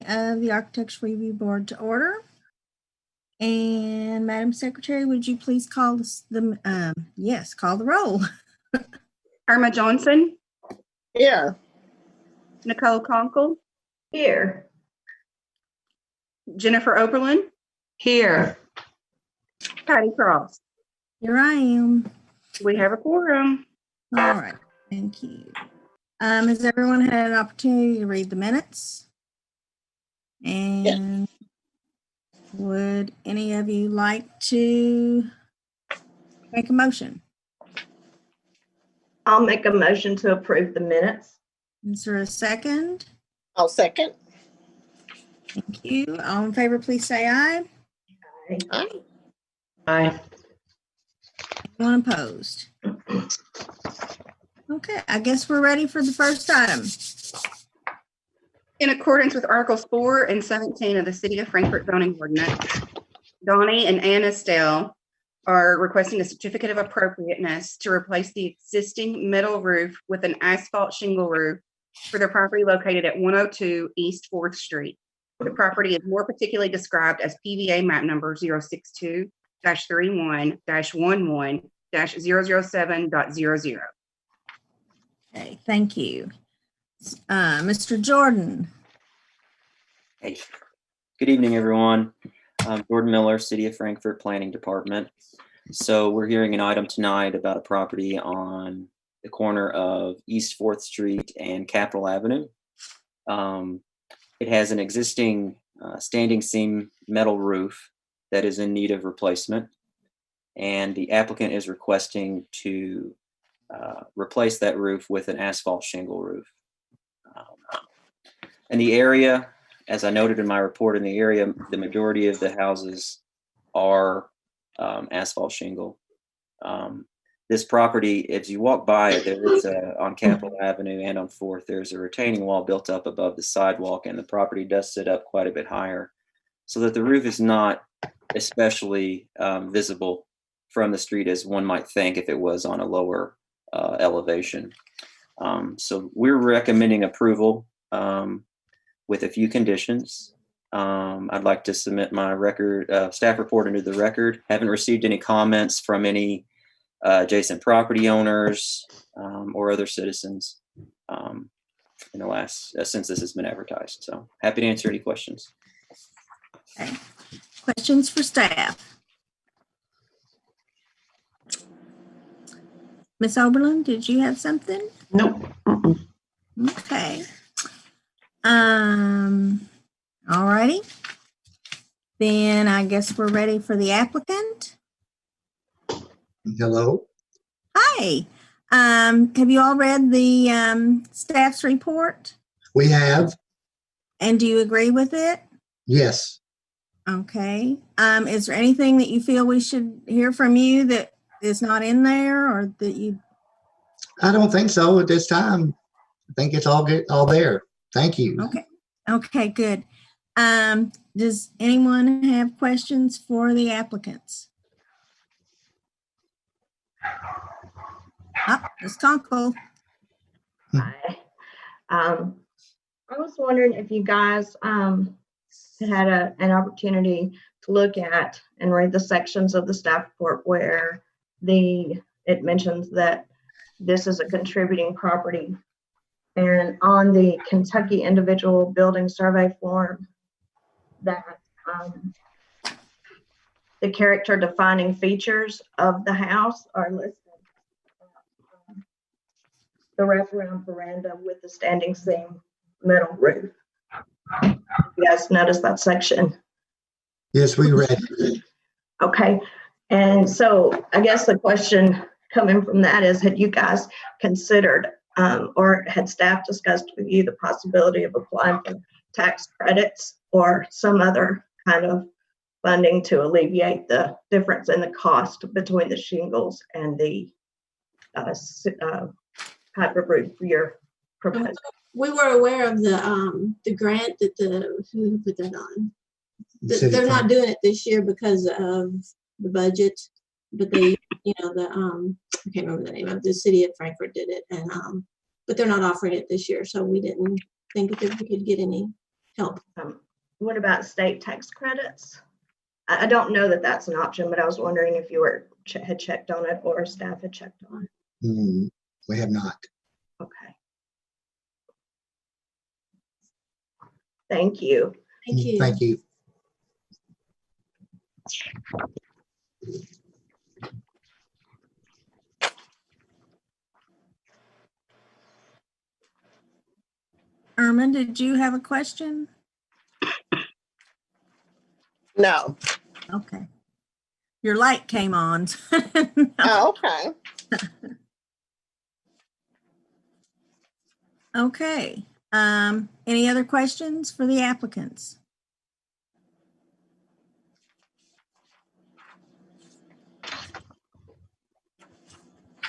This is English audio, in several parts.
of the Architectural Review Board to order. And Madam Secretary, would you please call call the roll? Irma Johnson. Here. Nicole Conkle. Here. Jennifer Oberlin. Here. Patty Cross. Here I am. We have a quorum. All right, thank you. Has everyone had an opportunity to read the minutes? And would any of you like to make a motion? I'll make a motion to approve the minutes. Is there a second? I'll second. Thank you. All in favor, please say aye. Aye. Aye. Anyone opposed? Okay, I guess we're ready for the first item. In accordance with Articles 4 and 17 of the City of Frankfort zoning ordinance, Donnie and Ann Estelle are requesting a certificate of appropriateness to replace the existing metal roof with an asphalt shingle roof for their property located at 102 East 4th Street. The property is more particularly described as PVA map number 062-31-11-007.00. Okay, thank you. Mr. Jordan. Hey, good evening, everyone. I'm Jordan Miller, City of Frankfort Planning Department. So we're hearing an item tonight about a property on the corner of East 4th Street and Capitol Avenue. It has an existing standing seam metal roof that is in need of replacement, and the applicant is requesting to replace that roof with an asphalt shingle roof. In the area, as I noted in my report, in the area, the majority of the houses are asphalt shingle. This property, as you walk by it, there is on Capitol Avenue and on 4th, there's a retaining wall built up above the sidewalk, and the property does sit up quite a bit higher, so that the roof is not especially visible from the street as one might think if it was on a lower elevation. So we're recommending approval with a few conditions. I'd like to submit my staff report into the record. Haven't received any comments from any adjacent property owners or other citizens in the last since this has been advertised. So happy to answer any questions. Okay. Questions for staff? Ms. Oberlin, did you have something? Nope. Okay. All righty. Then I guess we're ready for the applicant. Hello. Hi. Have you all read the staff's report? We have. And do you agree with it? Yes. Okay. Is there anything that you feel we should hear from you that is not in there, or that you? I don't think so at this time. I think it's all good, all there. Thank you. Okay. Okay, good. Does anyone have questions for the applicants? Ms. Conkle. Hi. I was wondering if you guys had an opportunity to look at and read the sections of the staff report where it mentions that this is a contributing property. And on the Kentucky Individual Building Survey form, that the character defining features of the house are listed. The wraparound veranda with the standing seam metal roof. You guys notice that section? Yes, we read it. Okay. And so I guess the question coming from that is, had you guys considered or had staff discussed with you the possibility of applying for tax credits or some other kind of funding to alleviate the difference in the cost between the shingles and the type of roof you're proposing? We were aware of the grant that who put that on. They're not doing it this year because of the budget, but they, I can't remember the name of the City of Frankfort did it, and but they're not offering it this year, so we didn't think that we could get any help. What about state tax credits? I don't know that that's an option, but I was wondering if you had checked on it or staff had checked on it. We have not. Okay. Thank you. Thank you. Thank you. Irma, did you have a question? No. Okay. Your light came on. Oh, okay. Okay. Any other questions for the applicants?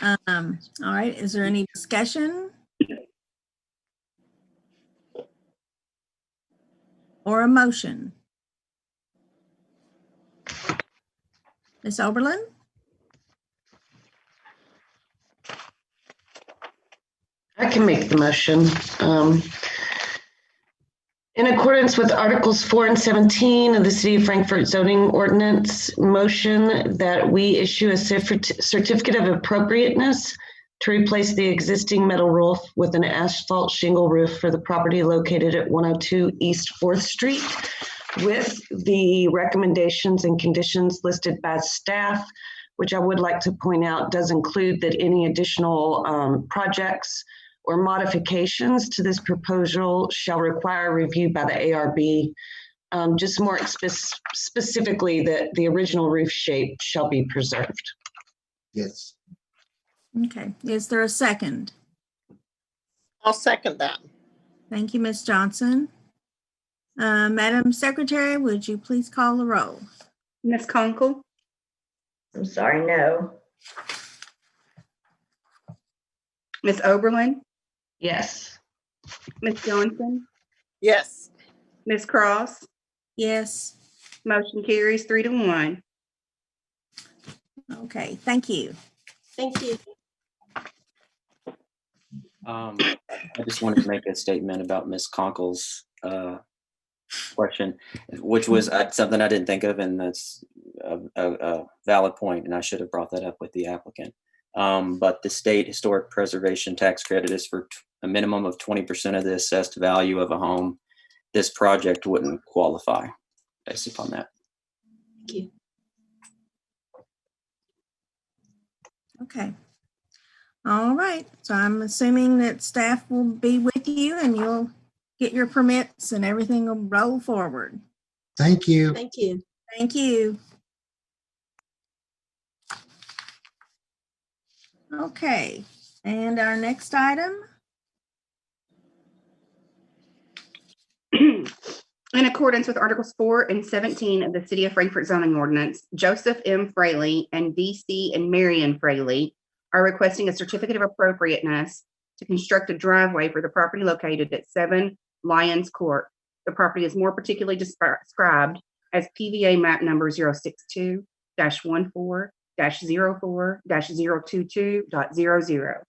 All right. Is there any discussion? Or a motion? Ms. Oberlin? I can make the motion. In accordance with Articles 4 and 17 of the City of Frankfort zoning ordinance, motion that we issue a certificate of appropriateness to replace the existing metal roof with an asphalt shingle roof for the property located at 102 East 4th Street with the recommendations and conditions listed by staff, which I would like to point out does include that any additional projects or modifications to this proposal shall require review by the ARB. Just more specifically, that the original roof shape shall be preserved. Yes. Okay. Is there a second? I'll second that. Thank you, Ms. Johnson. Madam Secretary, would you please call the roll? Ms. Conkle, I'm sorry, no. Ms. Oberlin, Yes. Ms. Johnson, Yes. Ms. Cross, Yes. motion carries 3-1. Okay. Thank you. Thank you. I just wanted to make a statement about Ms. Conkle's question, which was something I didn't think of, and that's a valid point, and I should have brought that up with the applicant. But the state historic preservation tax credit is for a minimum of 20% of the assessed value of a home. This project wouldn't qualify based upon that. Thank you. Okay. All right. So I'm assuming that staff will be with you and you'll get your permits and everything will roll forward. Thank you. Thank you. Thank you. Okay. And our next item. In accordance with Articles 4 and 17 of the City of Frankfort zoning ordinance, Joseph M. Fraley and DC and Marion Fraley are requesting a certificate of appropriateness to construct a driveway for the property located at 7 Lions Court. The property is more particularly described as PVA map number 062-14-04-022.00.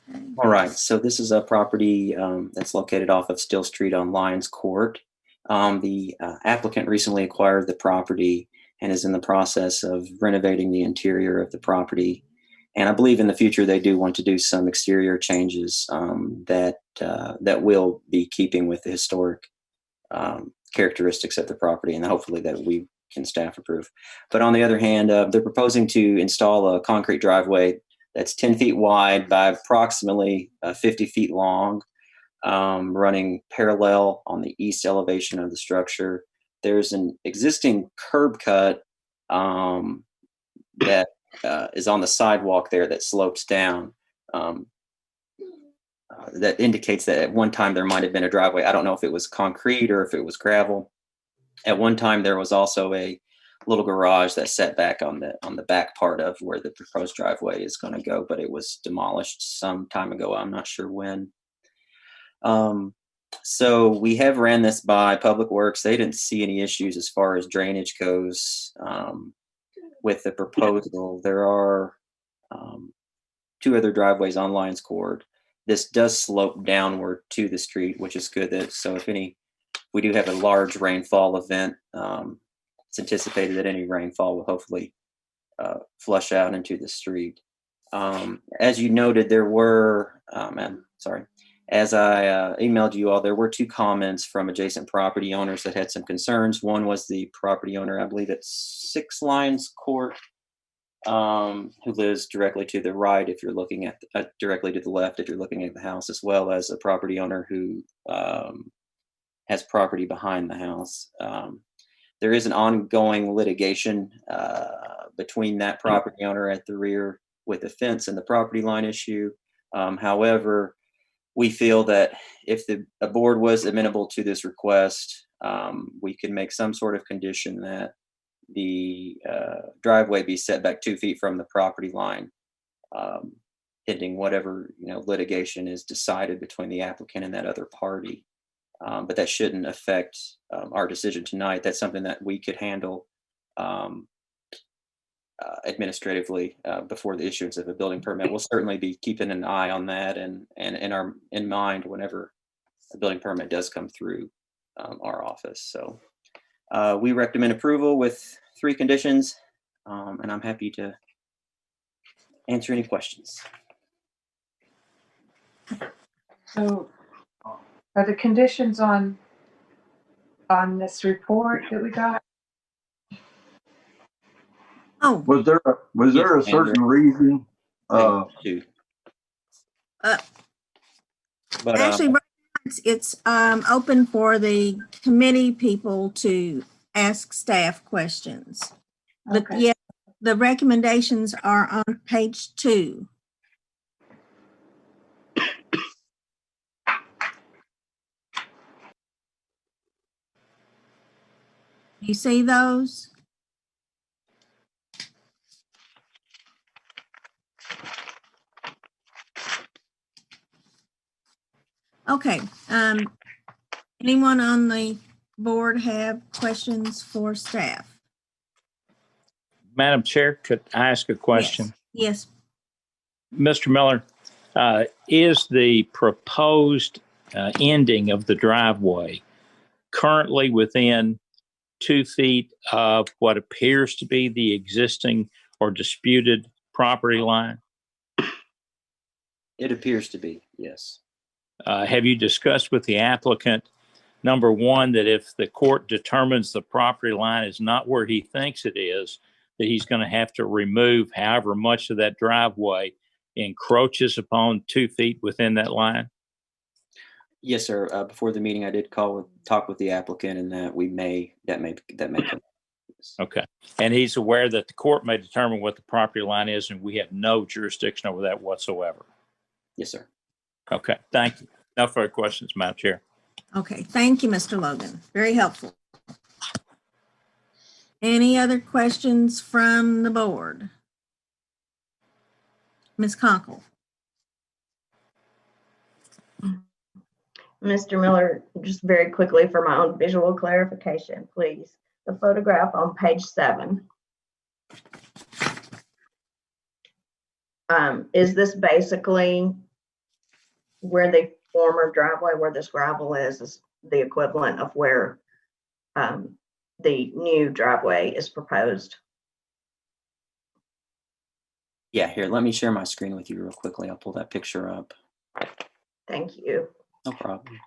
Okay. All right, so this is a property that's located off of Still Street on Lions Court. The applicant recently acquired the property and is in the process of renovating the interior of the property. And I believe in the future they do want to do some exterior changes that will be keeping with the historic characteristics of the property, and hopefully that we can staff approve. But on the other hand, they're proposing to install a concrete driveway that's 10 feet wide by approximately 50 feet long, running parallel on the east elevation of the structure. There's an existing curb cut that is on the sidewalk there that slopes down. That indicates that at one time there might have been a driveway. I don't know if it was concrete or if it was gravel. At one time there was also a little garage that set back on the back part of where the proposed driveway is going to go, but it was demolished some time ago. I'm not sure when. So we have ran this by Public Works. They didn't see any issues as far as drainage goes with the proposal. There are 2 other driveways on Lions Court. this does slope downward to the street, which is good. So if we do have a large rainfall event, it's anticipated that any rainfall will hopefully flush out into the street. As you noted, there were, as I emailed you all, there were 2 comments from adjacent property owners that had some concerns. One was the property owner, I believe it's 6 Lions Court, who lives directly to the right if you're looking at, directly to the left if you're looking at the house, as well as a property owner who has property behind the house. There is an ongoing litigation between that property owner at the rear with the fence and the property line issue. However, we feel that if a board was amenable to this request, we could make some sort of condition that the driveway be set back 2 feet from the property line, pending whatever litigation is decided between the applicant and that other party. But that shouldn't affect our decision tonight. That's something that we could handle administratively before the issuance of a building permit. We'll certainly be keeping an eye on that and in mind whenever a building permit does come through our office. So we recommend approval with 3 conditions, and I'm happy to answer any questions. So are the conditions on this report that we got? Oh, Was there a Yes, certain reason? Two. But actually, right now it's open for the committee people to ask staff questions. But Okay. yeah, the recommendations are on page 2. You see those? Okay. Anyone on the board have questions for staff? Madam Chair, could I ask a question? Yes. Mr. Miller, is the proposed ending of the driveway currently within 2 feet of what appears to be the existing or disputed property line? it appears to be, yes. Have you discussed with the applicant, number one, that if the court determines the property line is not where he thinks it is, that he's going to have to remove however much of that driveway encroaches upon 2 feet within that line? Yes, sir. Before the meeting, I did talk with the applicant, and that may come. Okay. And he's aware that the court may determine what the property line is, and we have no jurisdiction over that whatsoever. Yes, sir. Okay. Thank you. No further questions, Madam Chair. Okay. Thank you, Mr. Logan. Very helpful. Any other questions from the board? Ms. Conkle? Mr. Miller, just very quickly for my own visual clarification, please. The photograph on page 7. Is this basically where the former driveway, where this gravel is the equivalent of where the new driveway is proposed? Yeah, here, let me share my screen with you real quickly. I'll pull that picture up. Thank you. No problem.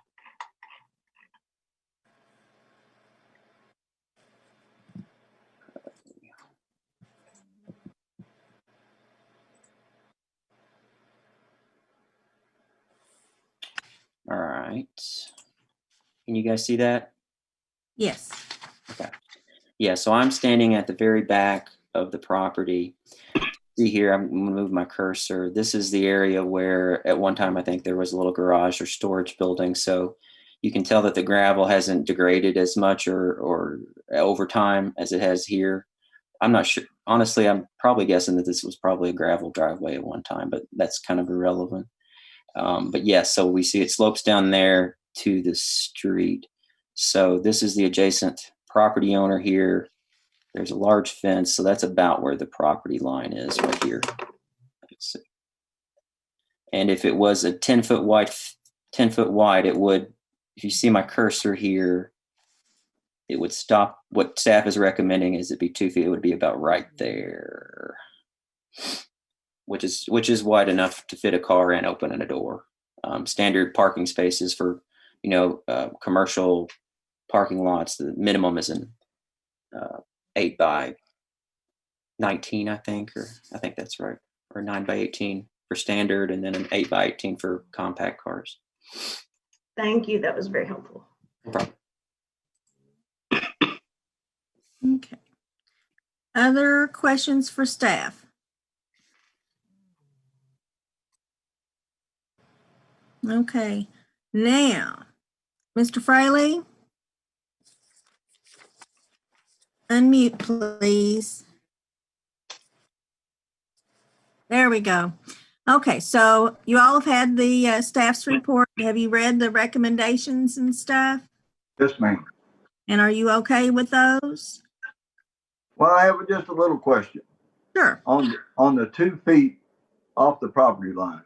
All right. Can you guys see that? Yes. Okay. Yeah, so I'm standing at the very back of the property. See here, I'm going to move my cursor. This is the area where at one time I think there was a little garage or storage building. So you can tell that the gravel hasn't degraded as much or over time as it has here. I'm not sure. Honestly, I'm probably guessing that this was probably a gravel driveway at one time, but that's kind of irrelevant. But yes, so we see it slopes down there to the street. So this is the adjacent property owner here. There's a large fence, so that's about where the property line is right here. And if it was a 10-foot wide, it would, if you see my cursor here, it would stop. What staff is recommending is it be 2 feet. It would be about right there, which is wide enough to fit a car and open a door. Standard parking spaces for, commercial parking lots, the minimum is an 8 by 19, I think that's right, or 9 by 18 for standard, and then an 8 by 18 for compact cars. Thank you. That was very helpful. No problem. Okay. Other questions for staff? Okay. Now, Mr. Fraley, unmute, please. There we go. Okay, so you all have had the staff's report. Have you read the recommendations and stuff? Yes, ma'am. And are you okay with those? Well, I have just a little question. Sure. On the 2 feet off the property line,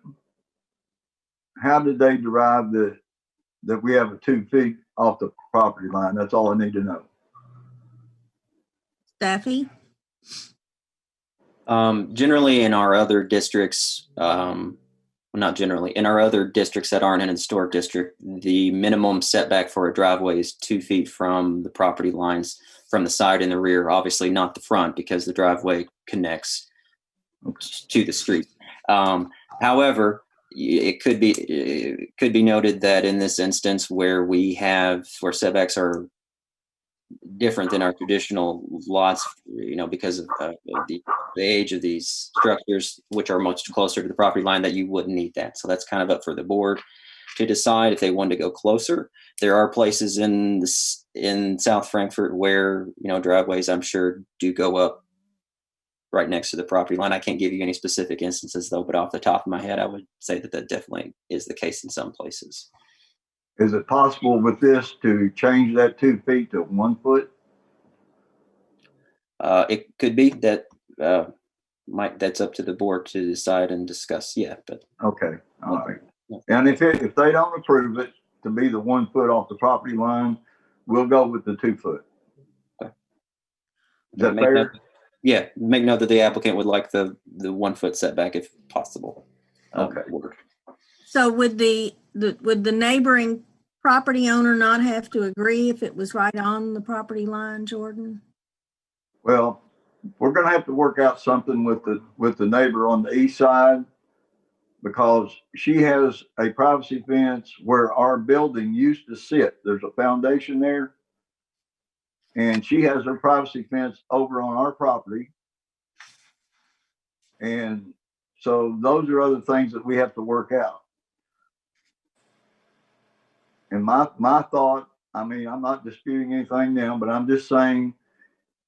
how did they derive that we have a 2 feet off the property line? That's all I need to know. Staffy? Generally in our other districts, not generally, in our other districts that aren't an historic district, the minimum setback for a driveway is 2 feet from the property lines, from the side and the rear, obviously not the front because the driveway connects to the street. However, it could be noted that in this instance where setbacks are different than our traditional lots, because of the age of these structures, which are much closer to the property line, that you wouldn't need that. So that's kind of up for the board to decide if they want to go closer. There are places in South Frankfort where, driveways, I'm sure, do go up right next to the property line. I can't give you any specific instances though, but off the top of my head, I would say that definitely is the case in some places. Is it possible with this to change that 2 feet to 1 foot? It could be that that's up to the board to decide and discuss. Yeah, but Okay, all right. And if they don't approve it to be the 1 foot off the property line, we'll go with the 2 foot. Okay. Is that fair? Yeah, make note that the applicant would like the 1 foot setback if possible. Okay. So would the neighboring property owner not have to agree if it was right on the property line, Jordan? Well, we're going to have to work out something with the neighbor on the east side, because she has a privacy fence where our building used to sit. There's a foundation there, and she has her privacy fence over on our property. And so those are other things that we have to work out. And my thought, I'm not disputing anything now, but I'm just saying,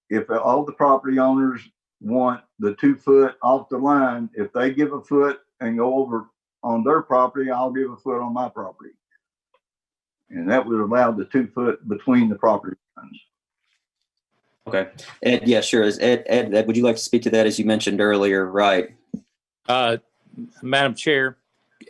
if all the property owners want the 2 foot off the line, if they give a foot and go over on their property, I'll give a foot on my property. And that would allow the 2 foot between the property lines. Okay. Ed, yeah, sure. Ed, would you like to speak to that, as you mentioned earlier? Right. Madam Chair,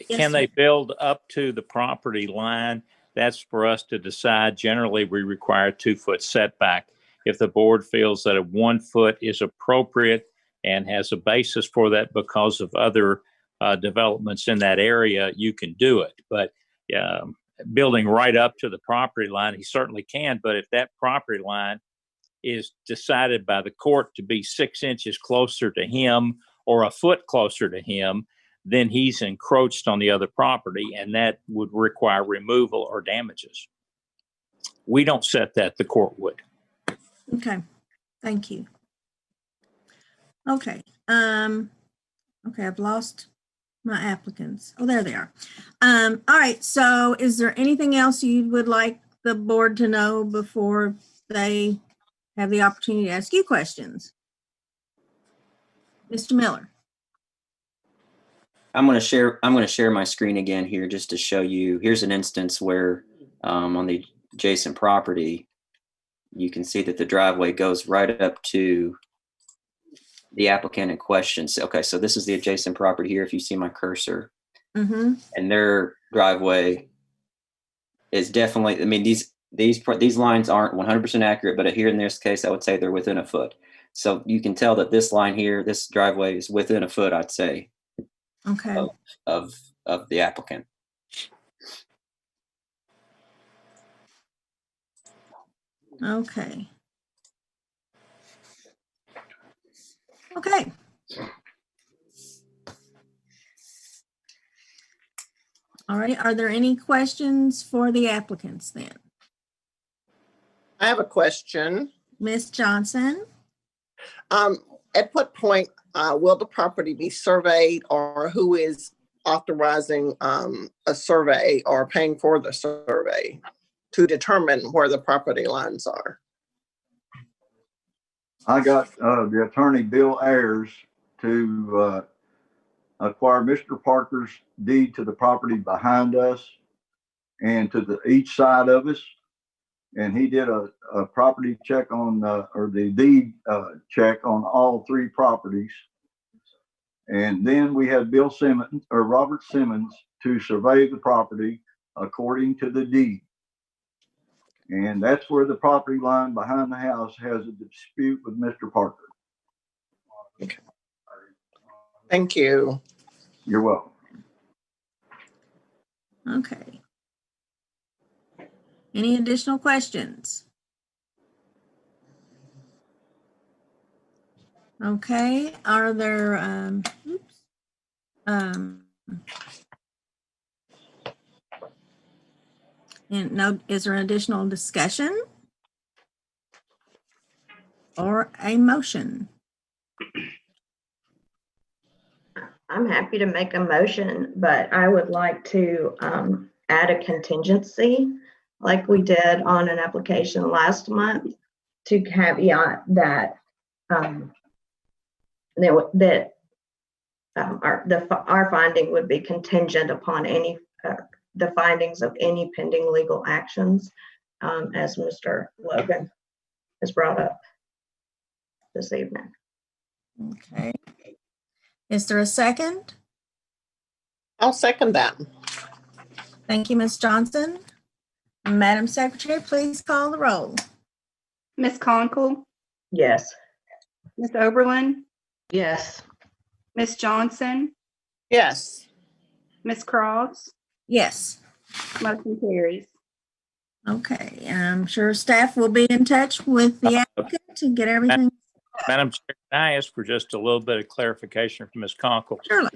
Yes, can sir. they build up to the property line? That's for us to decide. Generally, we require a 2 foot setback. If the board feels that a 1 foot is appropriate and has a basis for that because of other developments in that area, you can do it. But building right up to the property line, he certainly can. But if that property line is decided by the court to be 6 inches closer to him or a foot closer to him, then he's encroached on the other property, and that would require removal or damages. We don't set that, the court would. Okay, thank you. Okay, okay, I've lost my applicants. Oh, there they are. All right, so is there anything else you would like the board to know before they have the opportunity to ask you questions? Mr. Miller. I'm going to share my screen again here just to show you. Here's an instance where on the adjacent property, you can see that the driveway goes right up to the applicant in question. Okay, so this is the adjacent property here. If you see my cursor, Mm-hmm. and their driveway is definitely, I mean, these lines aren't 100% accurate, but here in this case, I would say they're within a foot. So you can tell that this line here, this driveway is within a foot, I'd say, Okay. of the applicant. Okay. Okay. All right. Are there any questions for the applicants then? I have a question. Ms. Johnson? At what point will the property be surveyed, or who is authorizing a survey or paying for the survey to determine where the property lines are? I got the attorney Bill Ayers to acquire Mr. Parker's deed to the property behind us and to the each side of us. And he did a property check on, or the deed check on all three properties. And then we had Bill Simmons, or Robert Simmons, to survey the property according to the deed. And that's where the property line behind the house has a dispute with Mr. Parker. Okay. Thank you. You're welcome. Okay. Any additional questions? Okay, are there, and no, is there an additional discussion? Or a motion? I'm happy to make a motion, but I would like to add a contingency like we did on an application last month to caveat that our finding would be contingent upon any the findings of any pending legal actions, as Mr. Logan has brought up this evening. Okay. Is there a second? I'll second that. Thank you, Ms. Johnson. Madam Secretary, please call the roll. Ms. Conkle, Yes. Ms. Oberlin, Yes. Ms. Johnson, Yes. Ms. Cross, Yes. motion carries. Okay, I'm sure staff will be in touch with the applicant to get everything. Madam Chair, can I ask for just a little bit of clarification from Ms. Conkle? Surely.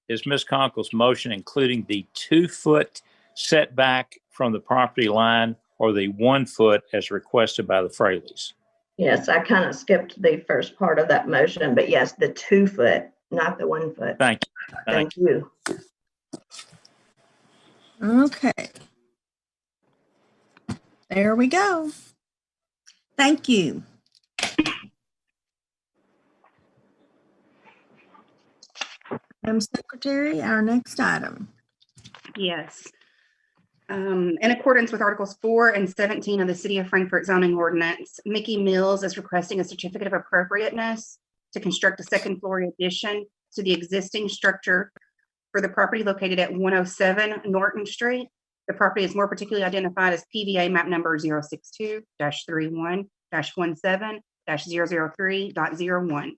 Is Ms. Conkle's motion including the 2-foot setback from the property line or the 1 foot as requested by the Fraleys? Yes, I kind of skipped the first part of that motion, but yes, the 2 foot, not the 1 foot. Thank you. Thank you. Okay. There we go. Thank you. Madam Secretary, our next item. Yes. In accordance with Articles 4 and 17 of the City of Frankfort zoning ordinance, Mickey Mills is requesting a certificate of appropriateness to construct a second floor addition to the existing structure for the property located at 107 Norton Street. The property is more particularly identified as PVA map number 062-31-17-003.01.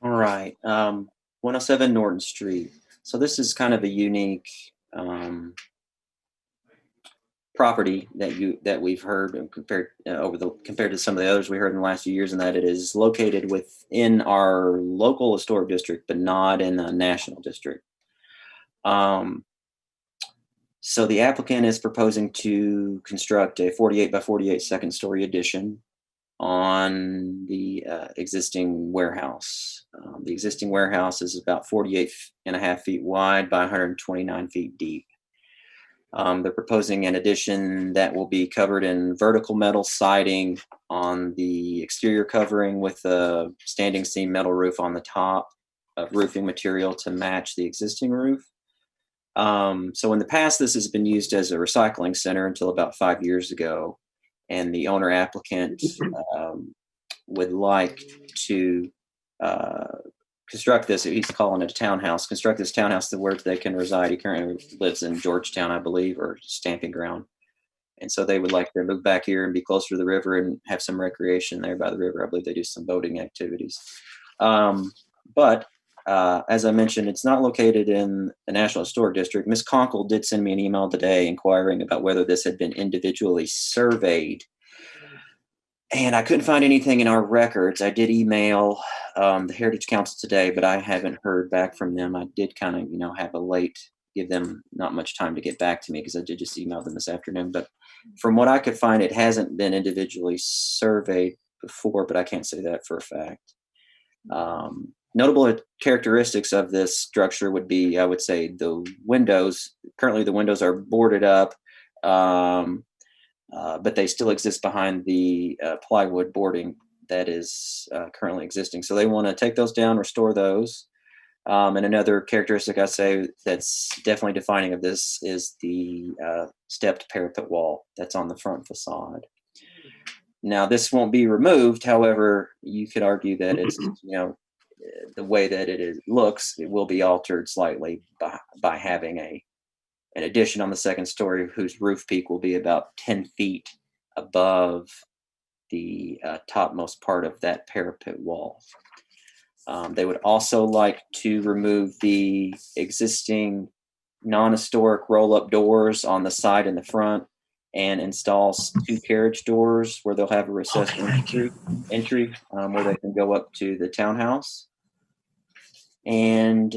All right, 107 Norton Street. So this is kind of a unique property that we've heard compared to some of the others we heard in the last few years, and that it is located within our local historic district, but not in the national district. So the applicant is proposing to construct a 48 by 48 second story addition on the existing warehouse. The existing warehouse is about 48.5 feet wide by 129 feet deep. They're proposing an addition that will be covered in vertical metal siding on the exterior covering with a standing seam metal roof on the top of roofing material to match the existing roof. So in the past, this has been used as a recycling center until about 5 years ago. And the owner applicant would like to construct this, he's calling it a townhouse, construct this townhouse to where they can reside. He currently lives in Georgetown, I believe, or Stamping Ground. And so they would like to move back here and be closer to the river and have some recreation there by the river. I believe they do some boating activities. But as I mentioned, it's not located in the National Historic District. Ms. Conkle did send me an email today inquiring about whether this had been individually surveyed. And I couldn't find anything in our records. I did email the Heritage Council today, but I haven't heard back from them. I did kind of, have a late, give them not much time to get back to me because I did just email them this afternoon. But from what I could find, it hasn't been individually surveyed before, but I can't say that for a fact. Notable characteristics of this structure would be, I would say, the windows. Currently, the windows are boarded up, but they still exist behind the plywood boarding that is currently existing. So they want to take those down, restore those. And another characteristic I say that's definitely defining of this is the stepped parapet wall that's on the front facade. Now, this won't be removed. However, you could argue that it's, the way that looks, it will be altered slightly by having an addition on the second story whose roof peak will be about 10 feet above the topmost part of that parapet wall. They would also like to remove the existing non-historic roll-up doors on the side and the front and install 2 carriage doors where they'll have a recessed entry where they can go up to the townhouse. And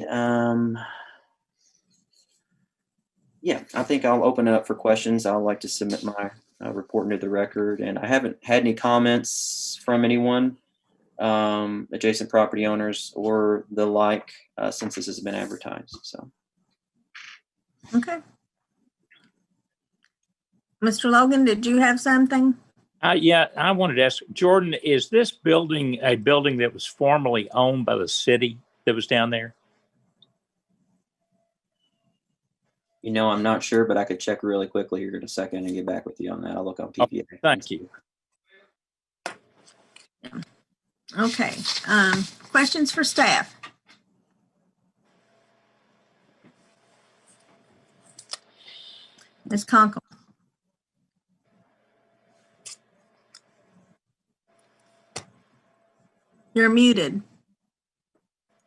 yeah, I think I'll open it up for questions. I'd like to submit my report into the record, and I haven't had any comments from anyone, adjacent property owners or the like, since this has been advertised. So, Okay. Mr. Logan, did you have something? Yeah, I wanted to ask Jordan, is this building a building that was formerly owned by the city that was down there? I'm not sure, but I could check really quickly here in a second and get back with you on that. I'll look on PPA. Oh, thank you. Okay. Questions for staff? Ms. Conkle. You're muted.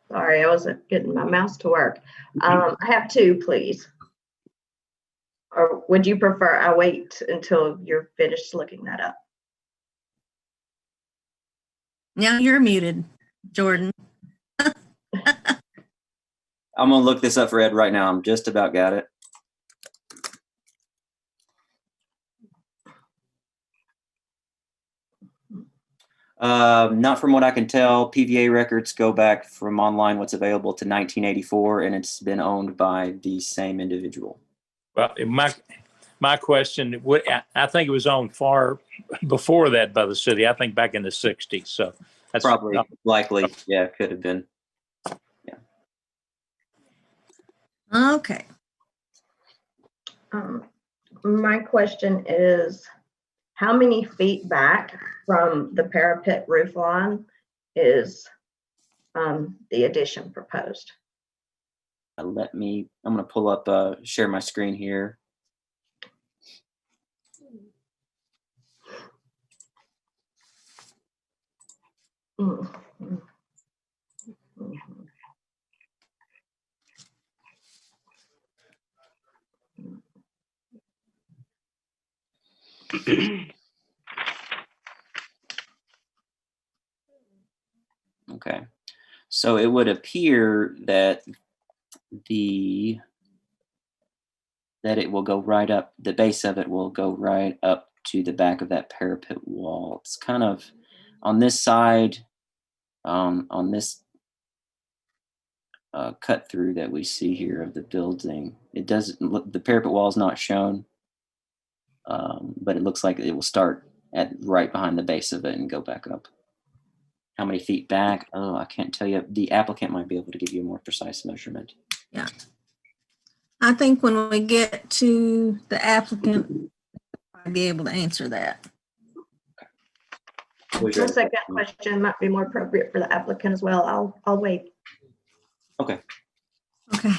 Sorry, I wasn't getting my mouse to work. I have 2, please. Or would you prefer I wait until you're finished looking that up? Now you're muted, Jordan. I'm going to look this up for Ed right now. I'm just about got it. Not from what I can tell. PVA records go back from online what's available to 1984, and it's been owned by the same individual. Well, my question, I think it was owned far before that by the city. I think back in the 60s. So that's probably likely. Yeah, could have been. Yeah. Okay. My question is, how many feet back from the parapet roof line is the addition proposed? I'm going to pull up, share my screen here. Okay, so it would appear that it will go right up, the base of it will go right up to the back of that parapet wall. It's kind of on this side, on this cut through that we see here of the building. It doesn't look, the parapet wall is not shown, but it looks like it will start at right behind the base of it and go back up. How many feet back? Oh, I can't tell you. The applicant might be able to give you a more precise measurement. Yeah. I think when we get to the applicant, I'll be able to answer that. Was My your- second question might be more appropriate for the applicant as well. I'll wait. Okay. Okay.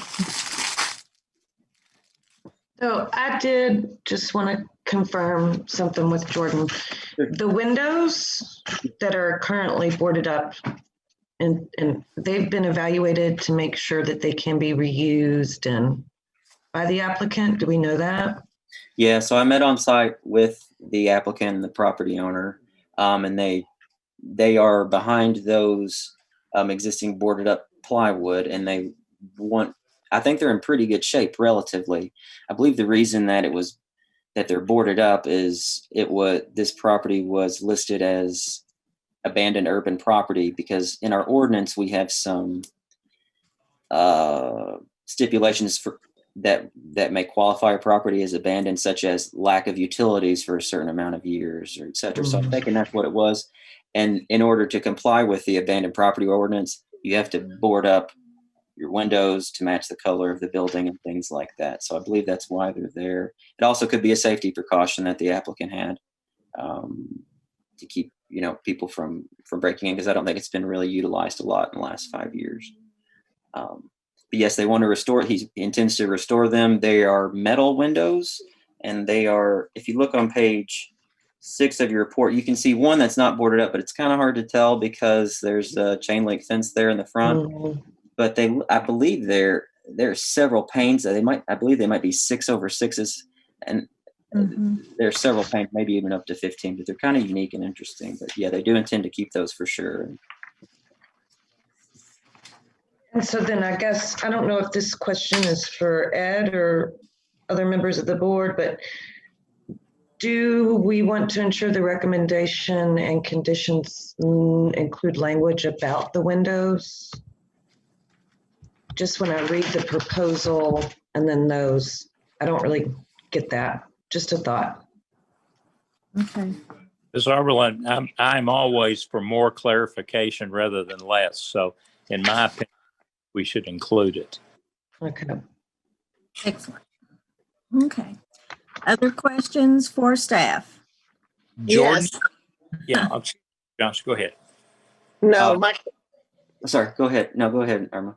So I did just want to confirm something with Jordan. Sure. The windows that are currently boarded up and they've been evaluated to make sure that they can be reused and by the applicant. Do we know that? Yeah, so I met on site with the applicant and the property owner, and they are behind those existing boarded up plywood, and they want. I think they're in pretty good shape relatively. I believe the reason that they're boarded up is this property was listed as abandoned urban property because in our ordinance we have some stipulations for that may qualify a property as abandoned, such as lack of utilities for a certain amount of years, or et cetera. So I'm thinking that's what it was. And in order to comply with the abandoned property ordinance, you have to board up your windows to match the color of the building and things like that. So I believe that's why they're there. It also could be a safety precaution that the applicant had to keep people from breaking in, because I don't think it's been really utilized a lot in the last 5 years. But yes, they want to restore. He intends to restore them. They are metal windows, and they are. If you look on page 6 of your report, you can see one that's not boarded up, but it's kind of hard to tell because there's a chain link fence there in the front. But I believe there are several panes. I believe they might be 6 over 6s, and there are several panes, maybe even up to 15. But they're kind of unique and interesting. But yeah, they do intend to keep those for sure. And so then I guess, I don't know if this question is for Ed or other members of the board, but do we want to ensure the recommendation and conditions include language about the windows? Just when I read the proposal and then those, I don't really get that. Just a thought. Okay. Ms. Oberlin, I'm always for more clarification rather than less. So in my opinion, we should include it. Okay. Excellent. Okay. Other questions for staff? Jordan? Yes. Yeah, Josh, go ahead. No, Sorry, go ahead. No, go ahead, Irma.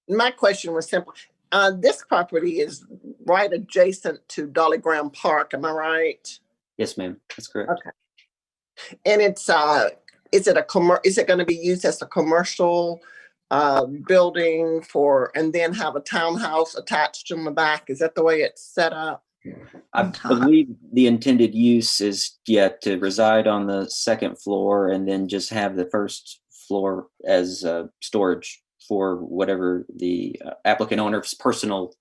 My question was simple. This property is right adjacent to Dolly Graham Park. Am I right? Yes, ma'am. That's correct. Okay. And it's is it going to be used as a commercial building and then have a townhouse attached in the back? Is that the way it's set up? I believe the intended use is to reside on the second floor and then just have the first floor as storage for whatever the applicant owner's personal,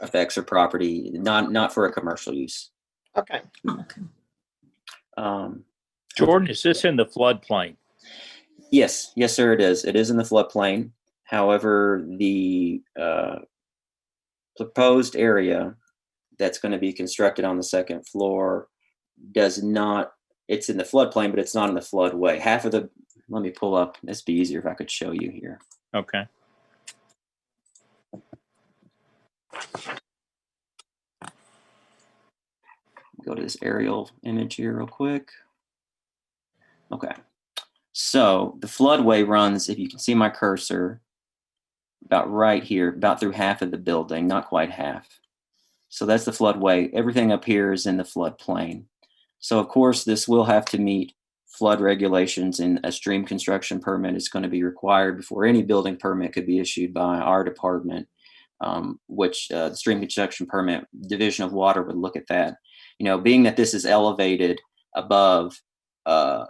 effects or property, not for a commercial use. Okay. Okay. Jordan, is this in the floodplain? Yes, sir, it is. It is in the floodplain. However, the proposed area that's going to be constructed on the second floor does not, it's in the floodplain, but it's not in the floodway. Let me pull up, this would be easier if I could show you here. Okay. Go to this aerial image here real quick. Okay. So the floodway runs, if you can see my cursor, about right here, about through half of the building, not quite half. So that's the floodway. Everything up here is in the floodplain. So of course, this will have to meet flood regulations, and a stream construction permit is going to be required before any building permit could be issued by our department, which the stream construction permit Division of Water would look at that. Being that this is elevated above, at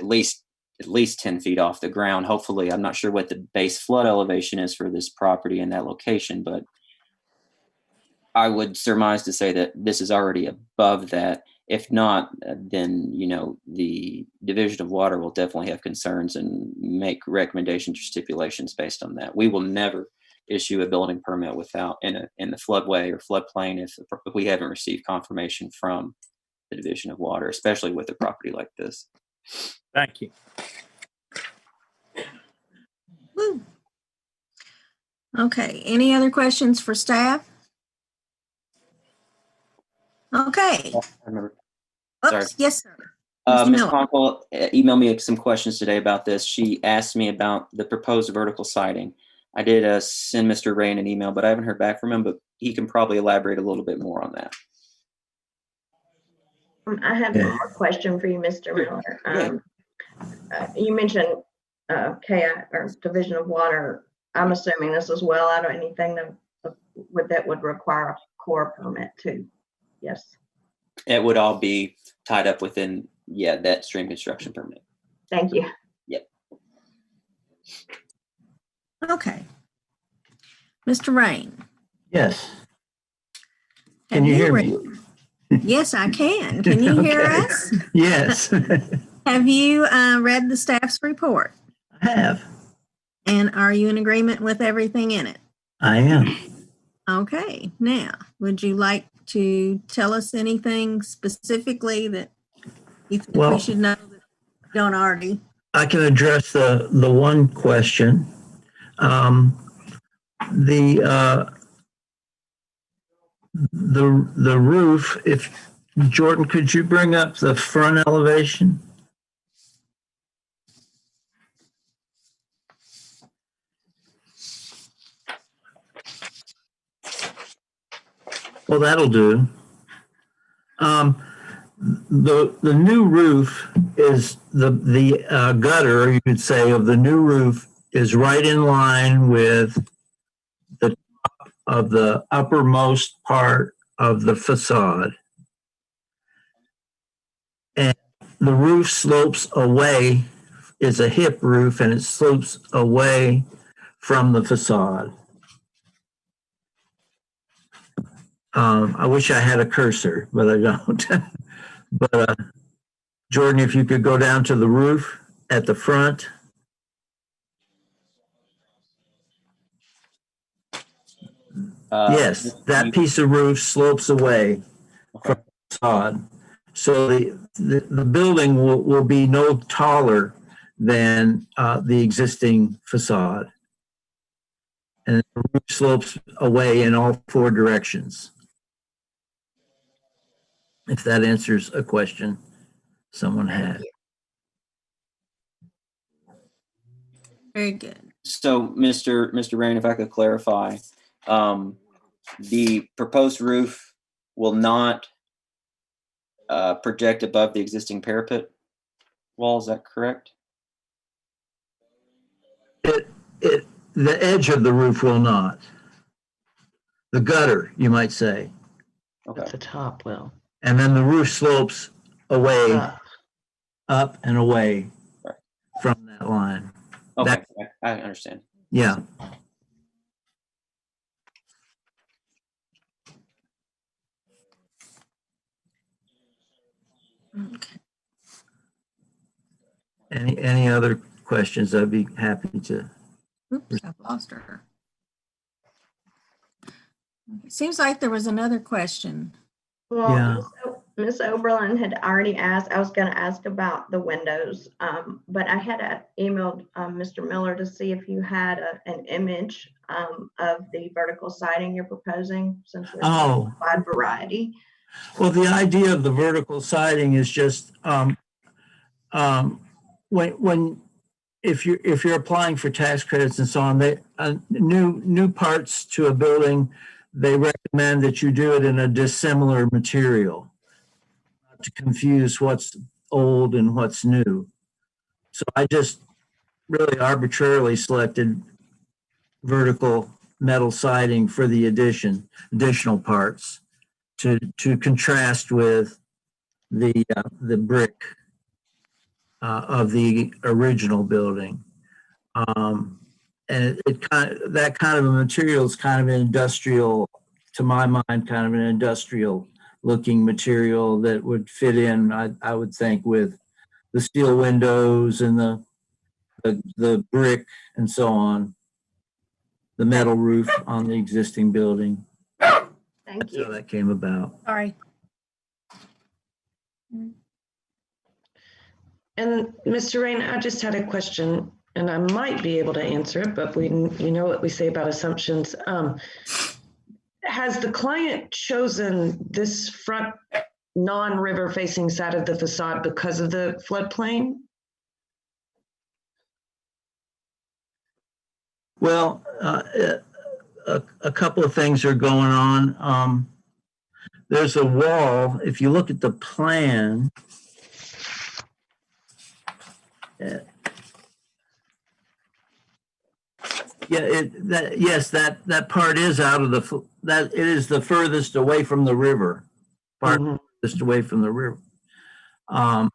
least 10 feet off the ground. Hopefully, I'm not sure what the base flood elevation is for this property in that location, but I would surmise to say that this is already above that. If not, then, the Division of Water will definitely have concerns and make recommendations or stipulations based on that. We will never issue a building permit without in the floodway or floodplain if we haven't received confirmation from the Division of Water, especially with a property like this. Thank you. Woo. Okay. Any other questions for staff? Okay. I remember. Sorry. Oops, yes, sir. Mr. Ms. Miller. Conkle emailed me some questions today about this. She asked me about the proposed vertical siding. I did send Mr. Rain an email, but I haven't heard back from him, but he can probably elaborate a little bit more on that. I have one more question for you, Mr. Miller. You mentioned KI or Division of Water. I'm assuming this is well out of anything that would require a core permit too. Yes. It would all be tied up within, that stream construction permit. Thank you. Yep. Okay. Mr. Rain. Yes. Can you hear read? me? Yes, I can. Can you hear Okay. us? Yes. Have you read the staff's report? I have. And are you in agreement with everything in it? I am. Okay. Now, would you like to tell us anything specifically that you think we should know that we don't already? I can address the one question. The roof, if Jordan, could you bring up the front elevation? Well, that'll do. The new roof is the gutter, you could say, of the new roof is right in line with the top of the uppermost part of the facade. And the roof slopes away, is a hip roof, and it slopes away from the facade. I wish I had a cursor, but I don't. But Jordan, if you could go down to the roof at the front. Yes, that piece of roof slopes away from the facade. So the building will be no taller than the existing facade. And the roof slopes away in all four directions. If that answers a question someone had. Very good. So, Mr. Rain, if I could clarify, the proposed roof will not project above the existing parapet wall. Is that correct? The edge of the roof will not. The gutter, you might say. Okay. At the top will. And then the roof slopes away, up and away from that line. Okay, I understand. Yeah. Okay. Any other questions? I'd be happy to. Oops, I've lost her. It seems like there was another question. Well, Yeah. Ms. Oberlin had already asked, I was going to ask about the windows, but I had emailed Mr. Miller to see if you had an image of the vertical siding you're proposing, since there's a wide variety. Well, the idea of the vertical siding is just if you're applying for tax credits and so on, they new parts to a building, they recommend that you do it in a dissimilar material, not to confuse what's old and what's new. So I just really arbitrarily selected vertical metal siding for the additional parts to contrast with the brick of the original building. And that kind of a material is kind of an industrial, to my mind, kind of an industrial looking material that would fit in, I would think, with the steel windows and the brick and so on, the metal roof on the existing building. Thank you. So that came about. All right. And Mr. Rain, I just had a question, and I might be able to answer it, but you know what we say about assumptions. Has the client chosen this front non-river facing side of the facade because of the floodplain? Well, a couple of things are going on. There's a wall, if you look at the plan, that part is out of it is the furthest away from the river. Furthest away from the river. And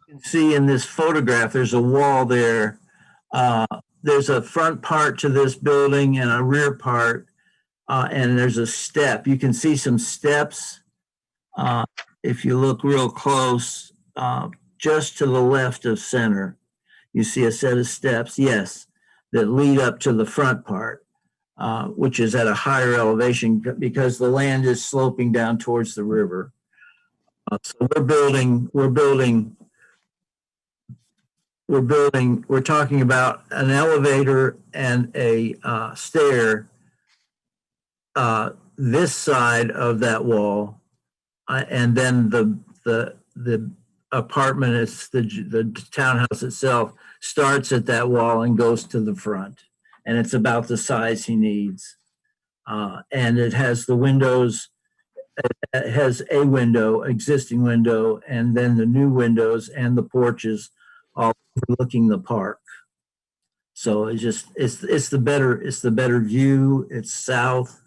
you can see in this photograph, there's a wall there. There's a front part to this building and a rear part, and there's a step. You can see some steps if you look real close, just to the left of center. You see a set of steps, yes, that lead up to the front part, which is at a higher elevation because the land is sloping down towards the river. So we're talking about an elevator and a stair this side of that wall, and then the apartment, it's the townhouse itself, starts at that wall and goes to the front, and it's about the size he needs, and it has the windows. It has a window, existing window, and then the new windows and the porches all overlooking the park. So it's the better view. It's south.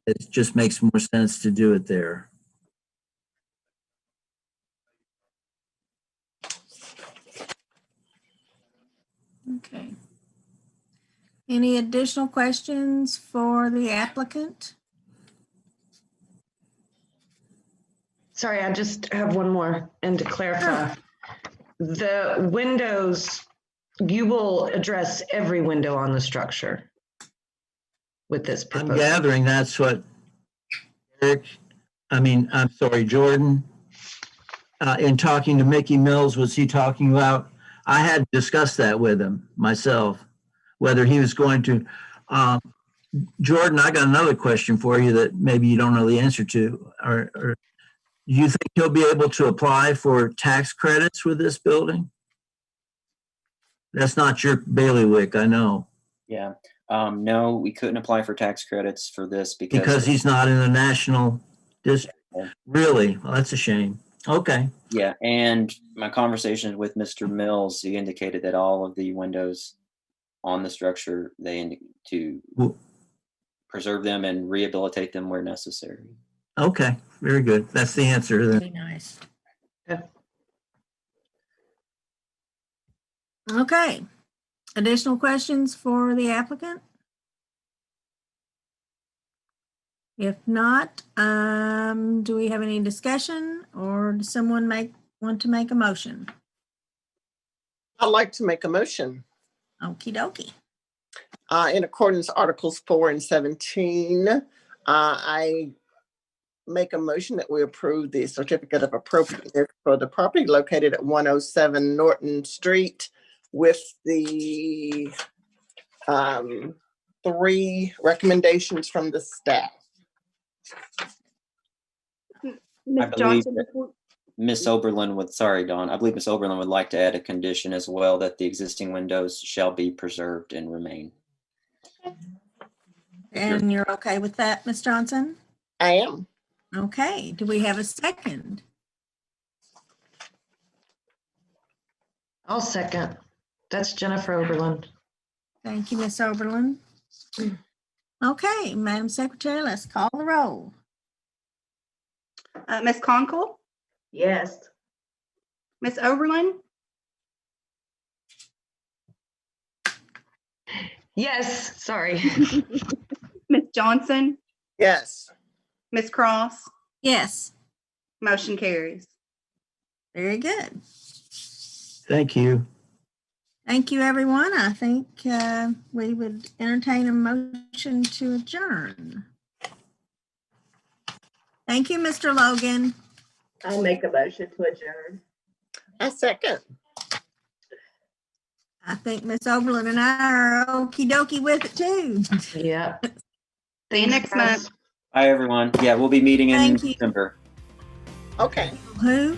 It just makes more sense to do it there. Okay. Any additional questions for the applicant? Sorry, I just have one more. And to clarify, the windows, you will address every window on the structure with this I'm proposal. gathering that's what Jordan, in talking to Mickey Mills, was he talking about? I had discussed that with him myself, whether he was going to. Jordan, I got another question for you that maybe you don't know the answer to. Or do you think he'll be able to apply for tax credits with this building? That's not your bailiwick, I know. Yeah. No, we couldn't apply for tax credits for this Because he's not in the national district. Really? Well, that's a shame. Okay. Yeah, and my conversation with Mr. Mills, he indicated that all of the windows on the structure, to preserve them and rehabilitate them where necessary. Okay, very good. That's the answer. Very nice. Okay. Additional questions for the applicant? If not, do we have any discussion, or does someone want to make a motion? I'd like to make a motion. Okie dokie. In accordance with Articles 4 and 17, I make a motion that we approve the certificate of appropriateness for the property located at 107 Norton Street with the 3 recommendations from the staff. Ms. Johnson, Miss Oberlin would, sorry, Dawn, I believe Miss Oberlin would like to add a condition as well that the existing windows shall be preserved and remain. And you're okay with that, Ms. Johnson? I am. Okay. Do we have a second? I'll second. That's Jennifer Oberlin. Thank you, Ms. Oberlin. Okay, Madam Secretary, let's call the roll. Ms. Conkle, Yes. Ms. Oberlin, Yes, sorry. Ms. Johnson, Yes. Ms. Cross, Yes, motion carries. very good. Thank you. Thank you, everyone. I think we would entertain a motion to adjourn. Thank you, Mr. Logan. I'll make a motion to adjourn. I second. I think Ms. Oberlin and I are okie dokie with it too. Yeah. See you next month. Hi, everyone. Yeah, we'll be meeting in Thank you. December. Okay. Who?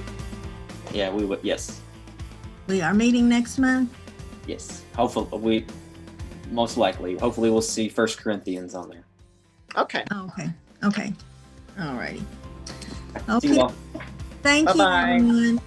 Yeah, we would. Yes, We are meeting next month? yes. Hopefully, most likely. Hopefully, we'll see First Corinthians on there. Okay. Oh, okay, okay. All righty. See you Okay, all. thank you, Bye-bye. everyone.